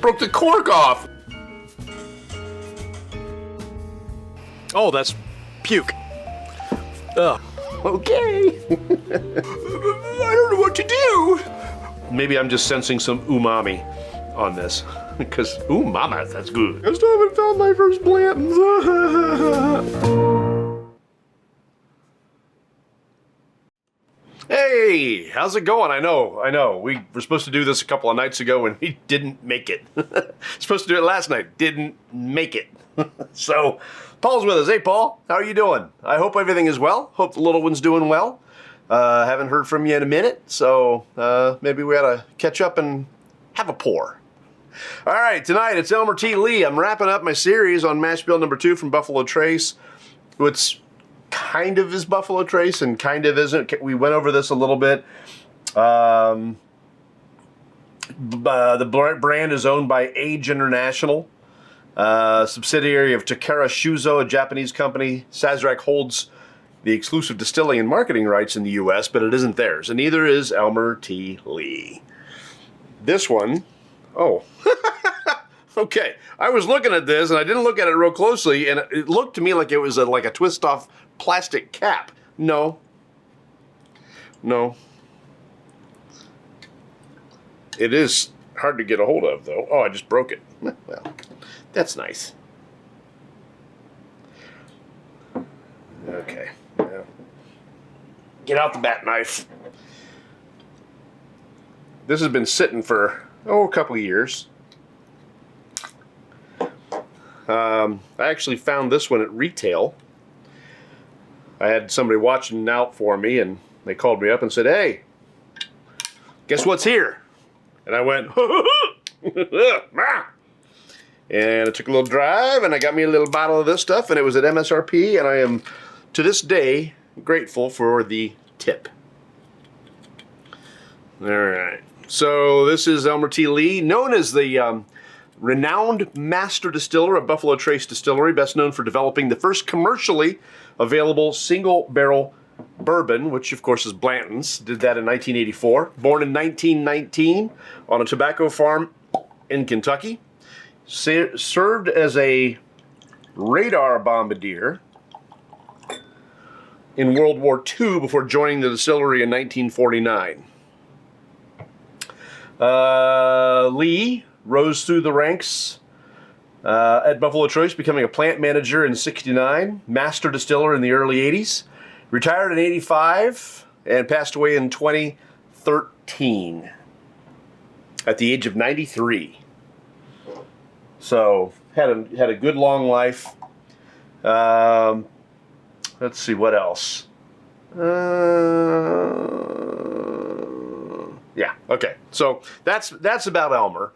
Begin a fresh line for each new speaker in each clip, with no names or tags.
broke the cork off. Oh, that's puke. Ugh. Okay. I don't know what to do. Maybe I'm just sensing some umami on this. Because, ooh, mama, that's good. I still haven't found my first Blanton's. Hey, how's it going? I know. We were supposed to do this a couple of nights ago and we didn't make it. Supposed to do it last night, didn't make it. So, Paul's with us. Hey, Paul, how are you doing? I hope everything is well. Hope the little one's doing well. Haven't heard from you in a minute, so maybe we ought to catch up and have a pour. All right, tonight it's Elmer T. Lee. I'm wrapping up my series on mash bill number 2 from Buffalo Trace, which kind of is Buffalo Trace and kind of isn't. We went over this a little bit. The brand is owned by Age International, subsidiary of Takara Shuzo, a Japanese company. Sazerac holds the exclusive distilling and marketing rights in the U.S., but it isn't theirs, and neither is Elmer T. Lee. This one, oh, okay. I was looking at this, and I didn't look at it real closely, and it looked to me like it was like a twist-off plastic cap. No. It is hard to get a hold of, though. Oh, I just broke it. Well, that's nice. Okay. Yeah. Get out the bat knife. This has been sitting for, a couple of years. I actually found this one at retail. I had somebody watching out for me, and they called me up and said, "Hey, guess what's here?" And I went, and I took a little drive, and I got me a little bottle of this stuff, and it was at MSRP, and I am, to this day, grateful for the tip. All right. So this is Elmer T. Lee, known as the renowned master distiller of Buffalo Trace Distillery, best known for developing the first commercially available single barrel bourbon, which of course is Blanton's. Did that in 1984. Born in 1919 on a tobacco farm in Kentucky. Served as a radar bombardier in World War II before joining the distillery in 1949. Lee rose through the ranks at Buffalo Trace, becoming a plant manager in '69, master distiller in the early '80s, retired in '85, and passed away in 2013 at the age of 93. So had a good long life. Let's see what else. Yeah, okay. So that's about Elmer.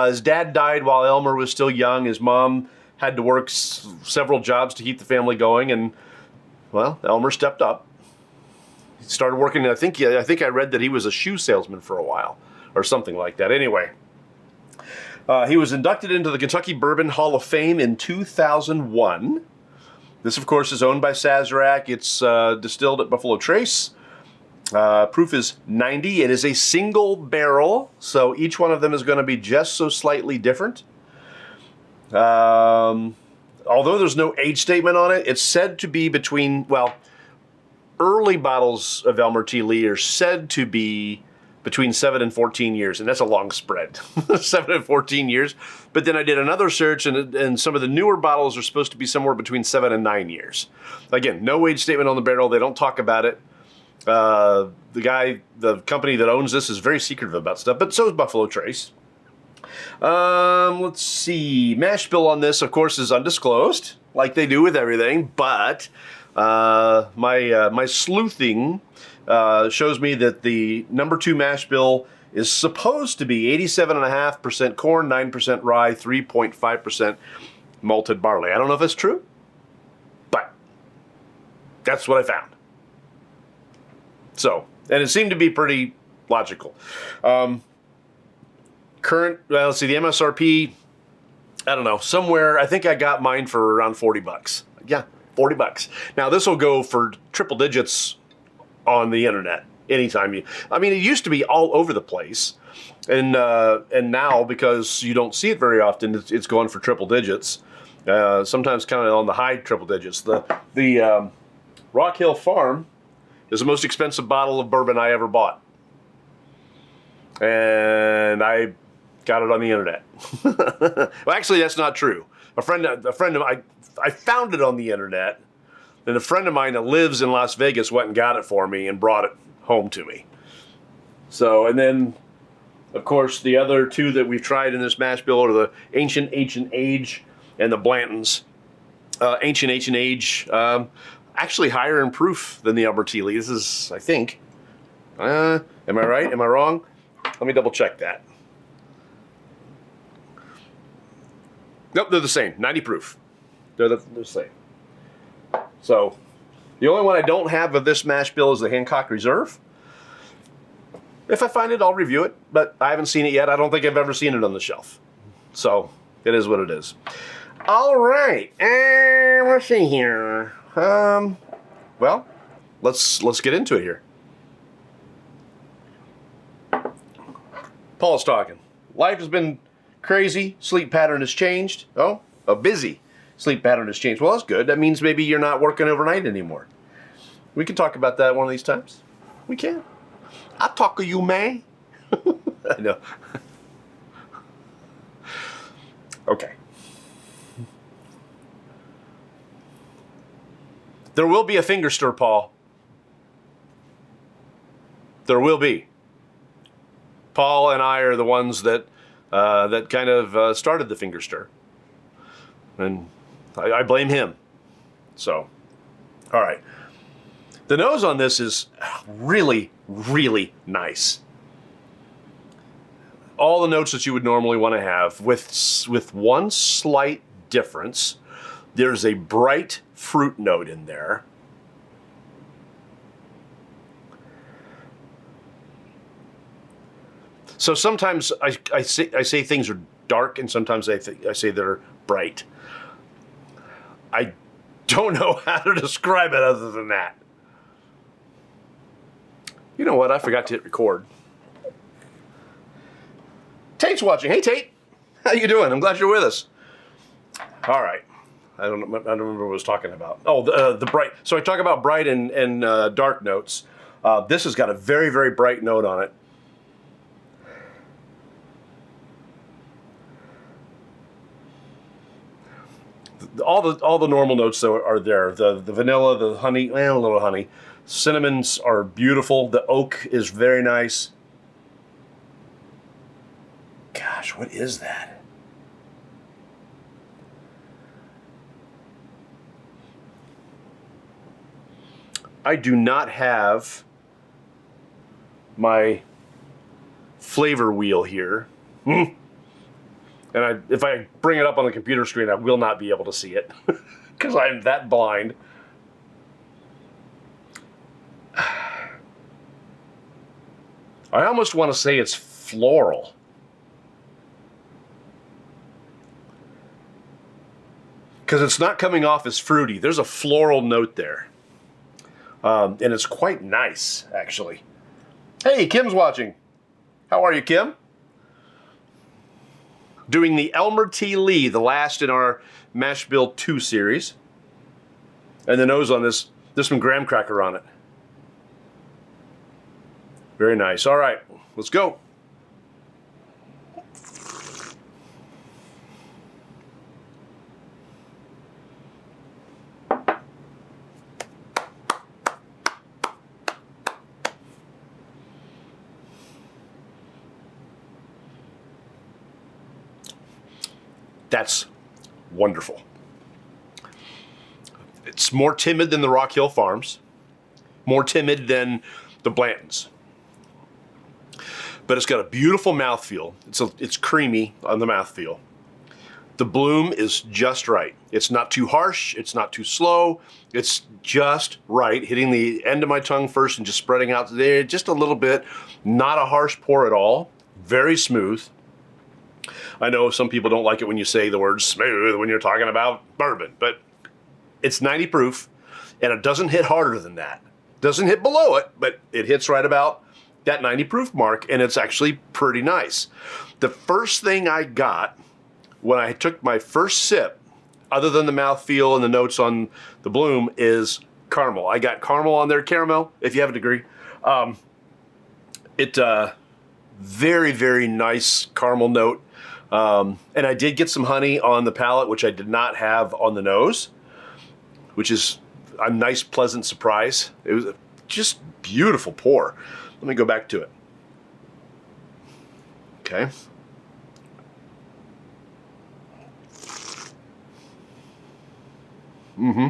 His dad died while Elmer was still young. His mom had to work several jobs to keep the family going, and well, Elmer stepped up. He started working. I think I read that he was a shoe salesman for a while, or something like that. Anyway, he was inducted into the Kentucky Bourbon Hall of Fame in 2001. This, of course, is owned by Sazerac. It's distilled at Buffalo Trace. Proof is 90. It is a single barrel, so each one of them is going to be just so slightly different. Although there's no age statement on it, it's said to be between, well, early bottles of Elmer T. Lee are said to be between 7 and 14 years, and that's a long spread, 7 and 14 years. But then I did another search, and some of the newer bottles are supposed to be somewhere between 7 and 9 years. Again, no age statement on the barrel. They don't talk about it. The company that owns this is very secretive about stuff, but so is Buffalo Trace. Let's see. Mash bill on this, of course, is undisclosed, like they do with everything, but my sleuthing shows me that the number 2 mash bill is supposed to be 87.5% corn, 9% rye, 3.5% malted barley. I don't know if that's true, but that's what I found. So, and it seemed to be pretty logical. Well, let's see, the MSRP, I don't know, somewhere, I think I got mine for around $40. Yeah, $40. Now, this will go for triple digits on the internet anytime you. I mean, it used to be all over the place, and now because you don't see it very often, it's going for triple digits. Sometimes kind of on the high triple digits. The Rock Hill Farm is the most expensive bottle of bourbon I ever bought, and I got it on the internet. Well, actually, that's not true. A friend of I found it on the internet, and a friend of mine that lives in Las Vegas went and got it for me and brought it home to me. So, and then, of course, the other two that we've tried in this mash bill are the Ancient Age and the Blanton's. Ancient Age, actually higher in proof than the Elmer T. Lee. This is, I think. Am I right? Am I wrong? Let me double check that. Nope, they're the same. 90 proof. They're the same. So, the only one I don't have of this mash bill is the Hancock Reserve. If I find it, I'll review it, but I haven't seen it yet. I don't think I've ever seen it on the shelf. So, it is what it is. All right, and let's see here. Well, let's get into it here. Paul's talking. Life has been crazy. Sleep pattern has changed. Oh, a busy sleep pattern has changed. Well, that's good. That means maybe you're not working overnight anymore. We can talk about that one of these times. We can. I'll talk to you, man. I know. Okay. There will be a finger stir, Paul. There will be. Paul and I are the ones that kind of started the finger stir. And I blame him. So, all right. The nose on this is really, really nice. All the notes that you would normally want to have, with one slight difference. There's a bright fruit note in there. So sometimes I say things are dark, and sometimes I say they're bright. I don't know how to describe it other than that. You know what? I forgot to hit record. Tate's watching. Hey, Tate. How you doing? I'm glad you're with us. All right. I don't remember what I was talking about. Oh, the bright. So I talk about bright and dark notes. This has got a very, very bright note on it. All the normal notes though are there. The vanilla, the honey, and a little honey. Cinnamons are beautiful. The oak is very nice. Gosh, what is that? I do not have my flavor wheel here. And if I bring it up on the computer screen, I will not be able to see it because I'm that blind. I almost want to say it's floral. Because it's not coming off as fruity. There's a floral note there. And it's quite nice, actually. Hey, Kim's watching. How are you, Kim? Doing the Elmer T. Lee, the last in our Mash Bill 2 series. And the nose on this, there's some graham cracker on it. Very nice. All right, let's go. That's wonderful. It's more timid than the Rock Hill Farms, more timid than the Blantons. But it's got a beautiful mouthfeel. It's creamy on the mouthfeel. The bloom is just right. It's not too harsh. It's not too slow. It's just right, hitting the end of my tongue first and just spreading out there just a little bit. Not a harsh pour at all. Very smooth. I know some people don't like it when you say the word smooth when you're talking about bourbon, but it's 90 proof, and it doesn't hit harder than that. Doesn't hit below it, but it hits right about that 90 proof mark, and it's actually pretty nice. The first thing I got when I took my first sip, other than the mouthfeel and the notes on the bloom, is caramel. I got caramel on there, caramel, if you have a degree. Very, very nice caramel note. And I did get some honey on the palate, which I did not have on the nose, which is a nice, pleasant surprise. It was just beautiful pour. Let me go back to it. Okay. Mm-hmm.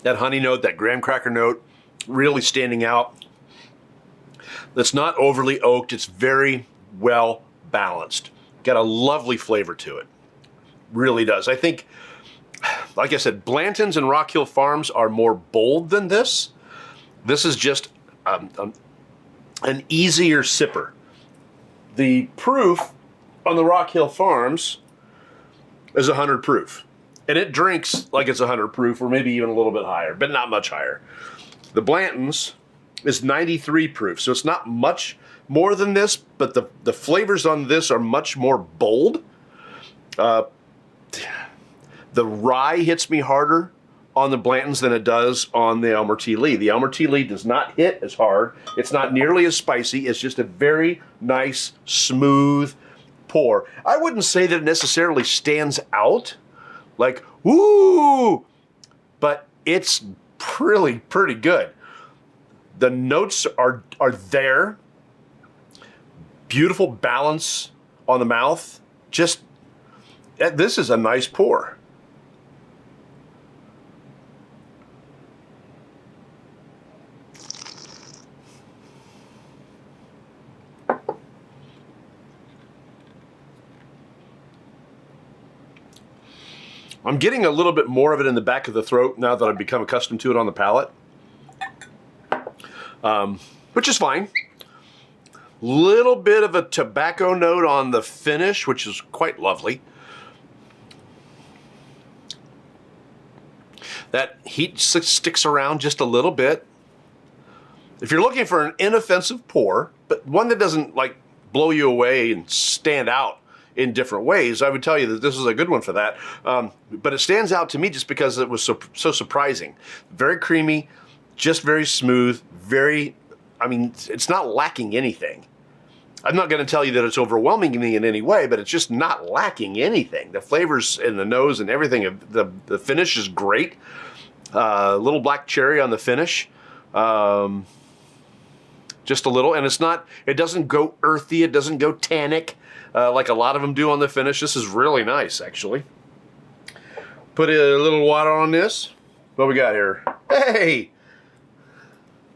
That honey note, that graham cracker note, really standing out. That's not overly oaked. It's very well balanced. Got a lovely flavor to it. Really does. I think, like I said, Blanton's and Rock Hill Farms are more bold than this. This is just an easier sipper. The proof on the Rock Hill Farms is 100 proof. And it drinks like it's 100 proof, or maybe even a little bit higher, but not much higher. The Blanton's is 93 proof, so it's not much more than this, but the flavors on this are much more bold. The rye hits me harder on the Blanton's than it does on the Elmer T. Lee. The Elmer T. Lee does not hit as hard. It's not nearly as spicy. It's just a very nice, smooth pour. I wouldn't say that it necessarily stands out like, woo, but it's really pretty good. The notes are there. Beautiful balance on the mouth. Just, this is a nice pour. I'm getting a little bit more of it in the back of the throat now that I've become accustomed to it on the palate, which is fine. Little bit of a tobacco note on the finish, which is quite lovely. That heat sticks around just a little bit. If you're looking for an inoffensive pour, but one that doesn't like blow you away and stand out in different ways, I would tell you that this is a good one for that. But it stands out to me just because it was so surprising. Very creamy, just very smooth, I mean, it's not lacking anything. I'm not going to tell you that it's overwhelming me in any way, but it's just not lacking anything. The flavors in the nose and everything, the finish is great. Little black cherry on the finish. Just a little, and it doesn't go earthy, it doesn't go tannic. Like a lot of them do on the finish. This is really nice, actually. Put a little water on this. What we got here? Hey!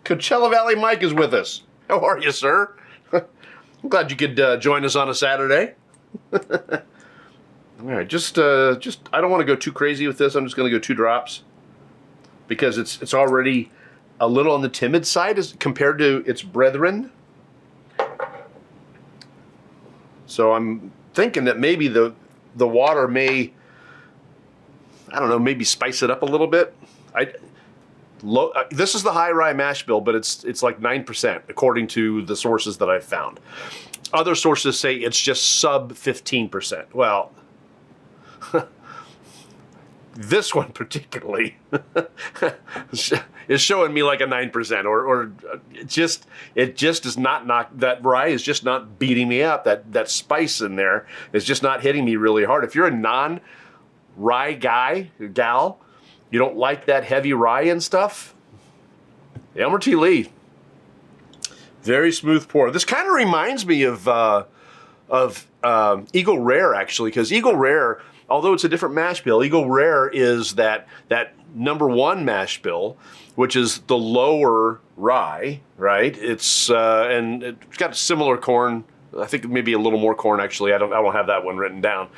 Coachella Valley Mike is with us. How are you, sir? I'm glad you could join us on a Saturday. All right, just I don't want to go too crazy with this. I'm just going to go 2 drops because it's already a little on the timid side as compared to its brethren. So I'm thinking that maybe the water may, I don't know, maybe spice it up a little bit. This is the high rye mash bill, but it's like 9% according to the sources that I've found. Other sources say it's just sub 15%. Well, this one particularly is showing me like a 9%, or it just is not that rye is just not beating me up. That spice in there is just not hitting me really hard. If you're a non-rye guy, gal, you don't like that heavy rye and stuff, Elmer T. Lee, very smooth pour. This kind of reminds me of Eagle Rare, actually, because Eagle Rare, although it's a different mash bill, Eagle Rare is that #1 mash bill, which is the lower rye, right? It's and it's got similar corn. I think maybe a little more corn, actually. I don't have that one written down.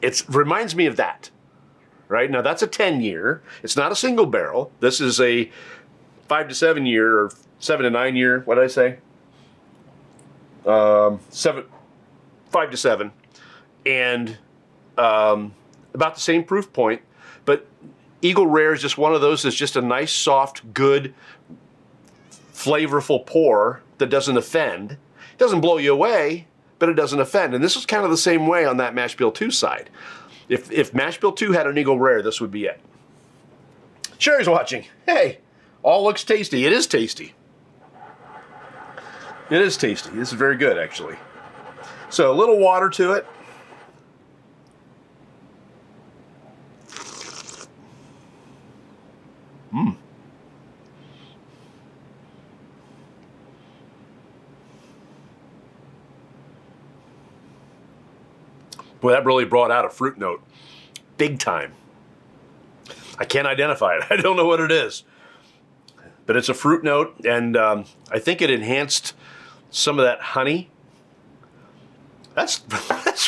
It reminds me of that, right? Now that's a 10-year. It's not a single barrel. This is a 5 to 7 year or 7 to 9 year. What did I say? 5 to 7, and about the same proof point. But Eagle Rare is just one of those that's just a nice, soft, good, flavorful pour that doesn't offend. It doesn't blow you away, but it doesn't offend. And this is kind of the same way on that Mash Bill 2 side. If Mash Bill 2 had an Eagle Rare, this would be it. Sherry's watching. Hey, all looks tasty. It is tasty. It is tasty. This is very good, actually. So a little water to it. Boy, that really brought out a fruit note. Big time. I can't identify it. I don't know what it is. But it's a fruit note, and I think it enhanced some of that honey. That's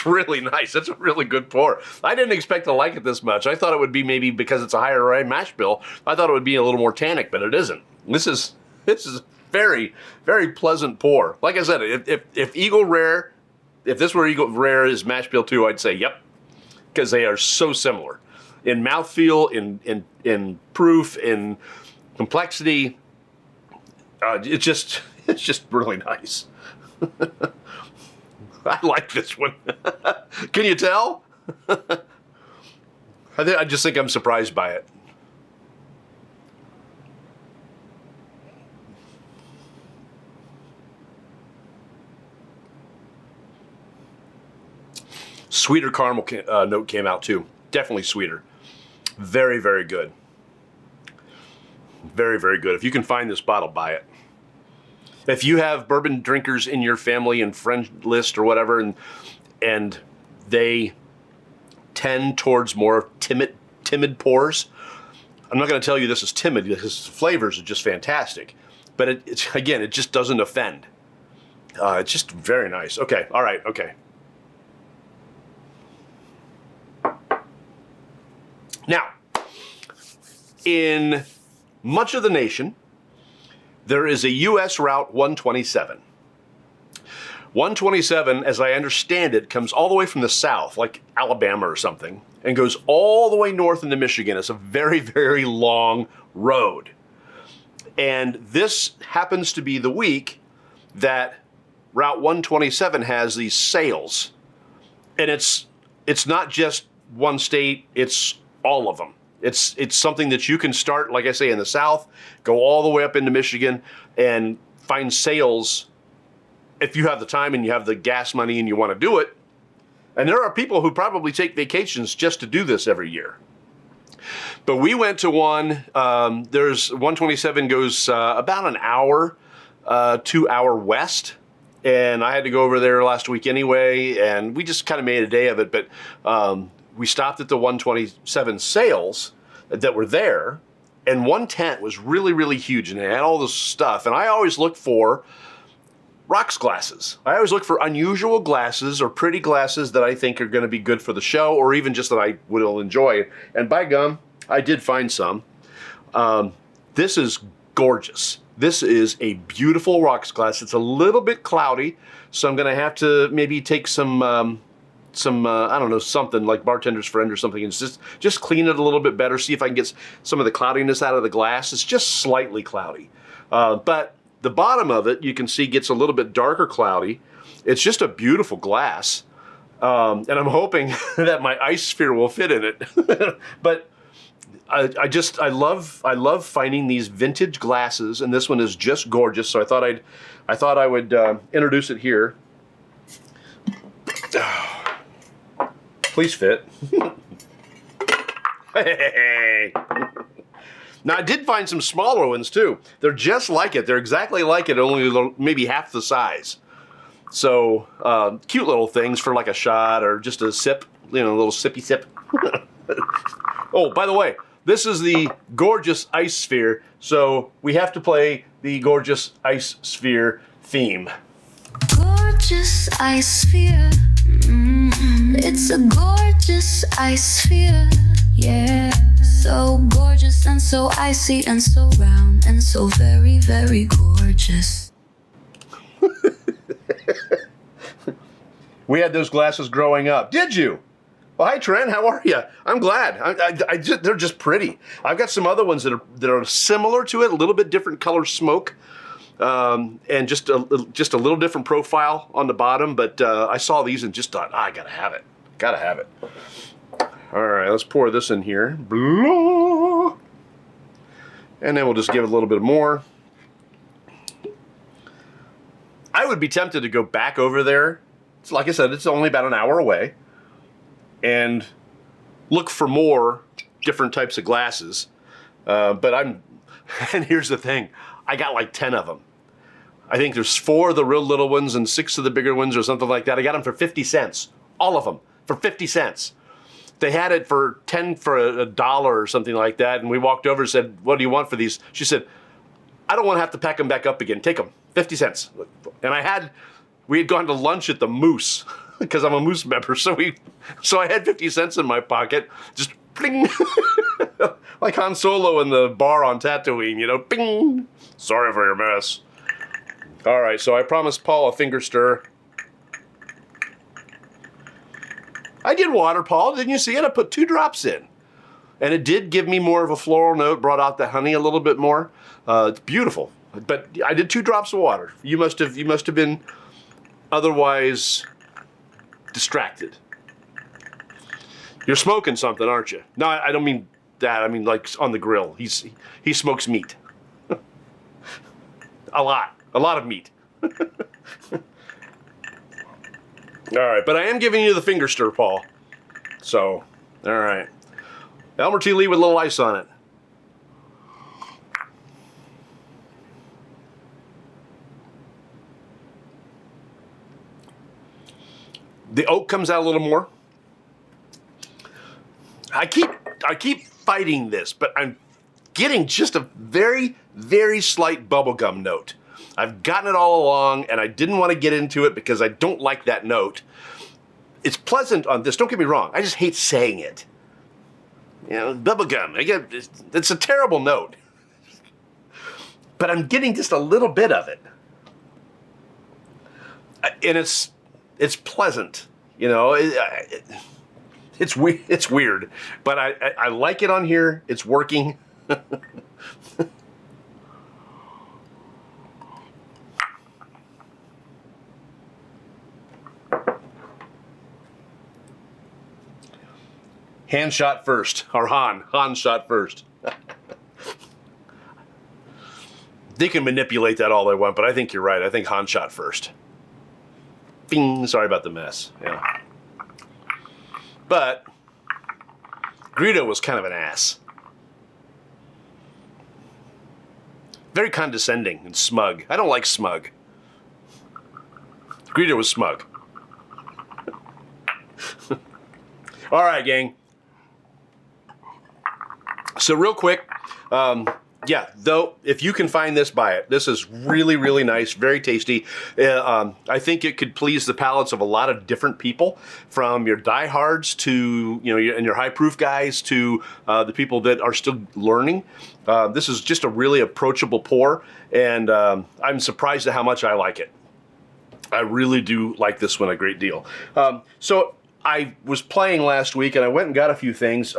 really nice. That's a really good pour. I didn't expect to like it this much. I thought it would be maybe because it's a higher rye mash bill. I thought it would be a little more tannic, but it isn't. This is very, very pleasant pour. Like I said, if Eagle Rare, if this were Eagle Rare is Mash Bill 2, I'd say yep, because they are so similar in mouthfeel, in proof, in complexity. It's just really nice. I like this one. Can you tell? I just think I'm surprised by it. Sweeter caramel note came out too. Definitely sweeter. Very, very good. Very, very good. If you can find this bottle, buy it. If you have bourbon drinkers in your family and friend list or whatever, and they tend towards more timid pours, I'm not going to tell you this is timid because the flavors are just fantastic. But it just doesn't offend. It's just very nice. Okay, all right, okay. Now, in much of the nation, there is a U.S. Route 127. 127, as I understand it, comes all the way from the south, like Alabama or something, and goes all the way north into Michigan. It's a very, very long road. And this happens to be the week that Route 127 has these sales. And it's not just one state, it's all of them. It's something that you can start, like I say, in the south, go all the way up into Michigan, and find sales if you have the time and you have the gas money and you want to do it. And there are people who probably take vacations just to do this every year. But we went to one, there's 127 goes about an hour, 2 hour west. And I had to go over there last week anyway, and we just kind of made a day of it. But we stopped at the 127 sales that were there, and one tent was really, really huge, and it had all this stuff. And I always look for rocks glasses. I always look for unusual glasses or pretty glasses that I think are going to be good for the show, or even just that I will enjoy. And by gum, I did find some. This is gorgeous. This is a beautiful rocks glass. It's a little bit cloudy, so I'm going to have to maybe take some I don't know, something like Bartender's Friend or something, and just clean it a little bit better, see if I can get some of the cloudiness out of the glass. It's just slightly cloudy. But the bottom of it, you can see, gets a little bit darker cloudy. It's just a beautiful glass. And I'm hoping that my ice sphere will fit in it. But I love finding these vintage glasses, and this one is just gorgeous. So I thought I would introduce it here. Please fit. Hey. Now I did find some smaller ones too. They're just like it. They're exactly like it, only maybe half the size. So cute little things for like a shot or just a sip, you know, a little sippy sip. Oh, by the way, this is the gorgeous ice sphere, so we have to play the gorgeous ice sphere theme.
Gorgeous ice sphere. It's a gorgeous ice sphere. Yeah. So gorgeous and so icy and so round and so very, very gorgeous.
We had those glasses growing up. Did you? Well, hi, Trent. How are you? I'm glad. They're just pretty. I've got some other ones that are similar to it, a little bit different color smoke, and just a little different profile on the bottom. But I saw these and just thought, I gotta have it. Gotta have it. All right, let's pour this in here. Blah. And then we'll just give it a little bit more. I would be tempted to go back over there. It's like I said, it's only about an hour away. And look for more different types of glasses. And here's the thing, I got like 10 of them. I think there's 4 of the real little ones and 6 of the bigger ones or something like that. I got them for 50 cents. All of them for 50 cents. They had it for $1 or something like that. And we walked over and said, what do you want for these? She said, I don't want to have to pack them back up again. Take them, 50 cents. And we had gone to lunch at the Moose because I'm a Moose member. So I had 50 cents in my pocket, just ping, like Han Solo in the bar on Tatooine, ping. Sorry for your mess. All right, so I promised Paul a finger stir. I did water, Paul. Didn't you see it? I put 2 drops in. And it did give me more of a floral note, brought out the honey a little bit more. It's beautiful. But I did 2 drops of water. You must have been otherwise distracted. You're smoking something, aren't you? No, I don't mean that. I mean like on the grill. He smokes meat. A lot of meat. All right, but I am giving you the finger stir, Paul. So, all right. Elmer T. Lee with a little ice on it. The oak comes out a little more. I keep fighting this, but I'm getting just a very, very slight bubblegum note. I've gotten it all along, and I didn't want to get into it because I don't like that note. It's pleasant on this, don't get me wrong. I just hate saying it. Bubblegum, it's a terrible note. But I'm getting just a little bit of it. And it's pleasant, it's weird. But I like it on here, it's working. Han shot first, or Han shot first. They can manipulate that all they want, but I think you're right. I think Han shot first. Bing, sorry about the mess. Yeah. But Greedo was kind of an ass. Very condescending and smug. I don't like smug. Greedo was smug. All right, gang. So real quick, though, if you can find this, buy it. This is really, really nice, very tasty. I think it could please the palates of a lot of different people, from your diehards to, and your high proof guys to the people that are still learning. This is just a really approachable pour, and I'm surprised at how much I like it. I really do like this one a great deal. So I was playing last week, and I went and got a few things.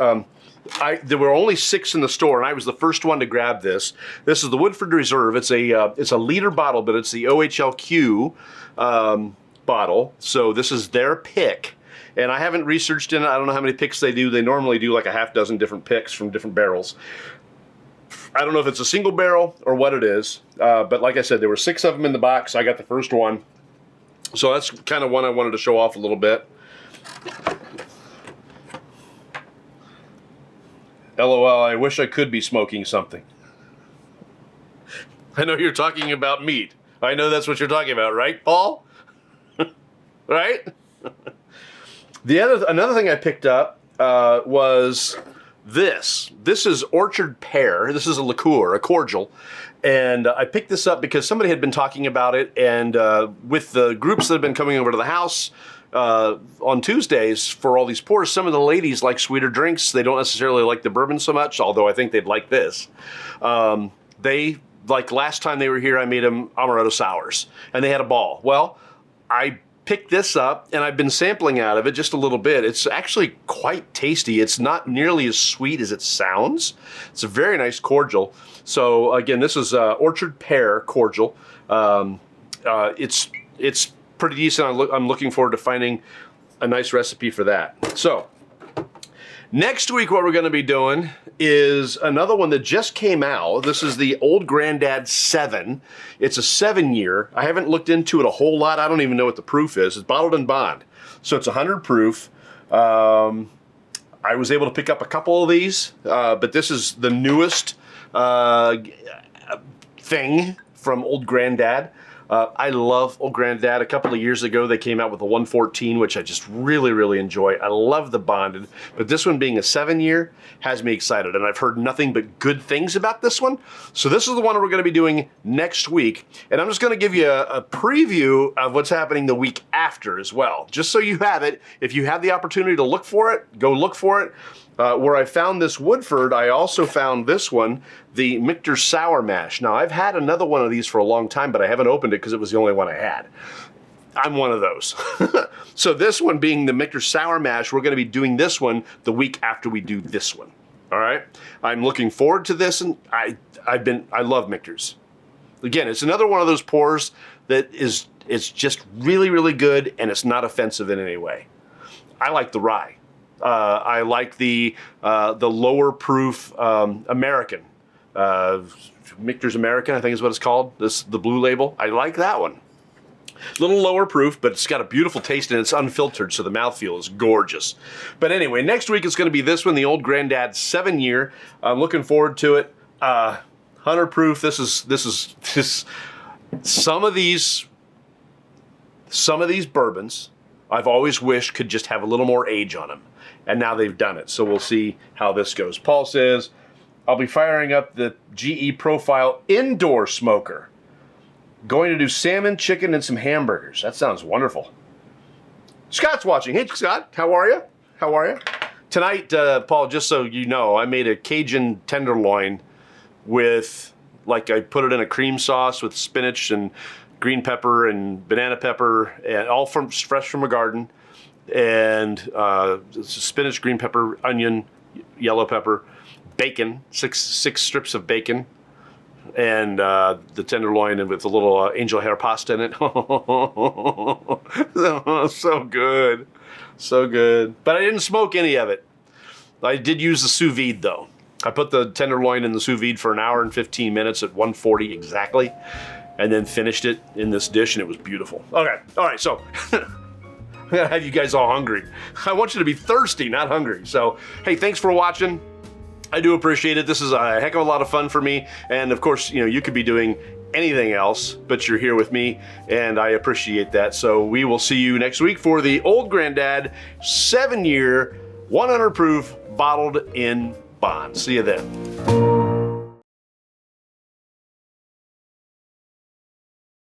There were only 6 in the store, and I was the first one to grab this. This is the Woodford Reserve. It's a liter bottle, but it's the OHLQ bottle. So this is their pick, and I haven't researched in it. I don't know how many picks they do. They normally do like a half dozen different picks from different barrels. I don't know if it's a single barrel or what it is, but like I said, there were 6 of them in the box. I got the first one, so that's kind of one I wanted to show off a little bit. LOL, I wish I could be smoking something. I know you're talking about meat. I know that's what you're talking about, right, Paul? Right? Another thing I picked up was this. This is Orchard Pear. This is a liqueur, a cordial. And I picked this up because somebody had been talking about it, and with the groups that have been coming over to the house, on Tuesdays for all these pours, some of the ladies like sweeter drinks. They don't necessarily like the bourbon so much, although I think they'd like this. Like last time they were here, I made them amaretto sours, and they had a ball. Well, I picked this up, and I've been sampling out of it just a little bit. It's actually quite tasty. It's not nearly as sweet as it sounds. It's a very nice cordial. So again, this is Orchard Pear cordial. It's pretty decent. I'm looking forward to finding a nice recipe for that. So next week, what we're going to be doing is another one that just came out. This is the Old Grandad 7. It's a 7-year. I haven't looked into it a whole lot. I don't even know what the proof is. It's bottled in bond. So it's 100 proof. I was able to pick up a couple of these, but this is the newest thing from Old Grandad. I love Old Grandad. A couple of years ago, they came out with a 114, which I just really, really enjoy. I love the bonded, but this one being a 7-year has me excited, and I've heard nothing but good things about this one. So this is the one we're going to be doing next week, and I'm just going to give you a preview of what's happening the week after as well, just so you have it. If you have the opportunity to look for it, go look for it. Where I found this Woodford, I also found this one, the Michter Sour Mash. Now, I've had another one of these for a long time, but I haven't opened it because it was the only one I had. I'm one of those. So this one being the Michter Sour Mash, we're going to be doing this one the week after we do this one. All right? I'm looking forward to this, and I love Michter's. Again, it's another one of those pours that it's just really, really good, and it's not offensive in any way. I like the rye. I like the lower proof American. Michter's American, I think is what it's called. The blue label. I like that one. A little lower proof, but it's got a beautiful taste and it's unfiltered, so the mouthfeel is gorgeous. But anyway, next week it's going to be this one, the Old Grandad 7-year. I'm looking forward to it. 100 proof. This is some of these bourbons I've always wished could just have a little more age on them. And now they've done it. So we'll see how this goes. Paul says, I'll be firing up the GE Profile indoor smoker. Going to do salmon, chicken, and some hamburgers. That sounds wonderful. Scott's watching. Hey, Scott. How are you? How are you? Tonight, Paul, just so you know, I made a Cajun tenderloin with, like, I put it in a cream sauce with spinach and green pepper and banana pepper, and all fresh from a garden. And spinach, green pepper, onion, yellow pepper, bacon, six strips of bacon, and the tenderloin and with a little angel hair pasta in it. So good. So good. But I didn't smoke any of it. I did use the sous vide, though. I put the tenderloin in the sous vide for 1 hour and 15 minutes at 140 exactly, and then finished it in this dish, and it was beautiful. Okay. All right. So I'm going to have you guys all hungry. I want you to be thirsty, not hungry. So, hey, thanks for watching. I do appreciate it. This is a heck of a lot of fun for me. And of course, you know, you could be doing anything else, but you're here with me, and I appreciate that. So we will see you next week for the Old Grandad 7-year, 100 proof, bottled in bond. See you then.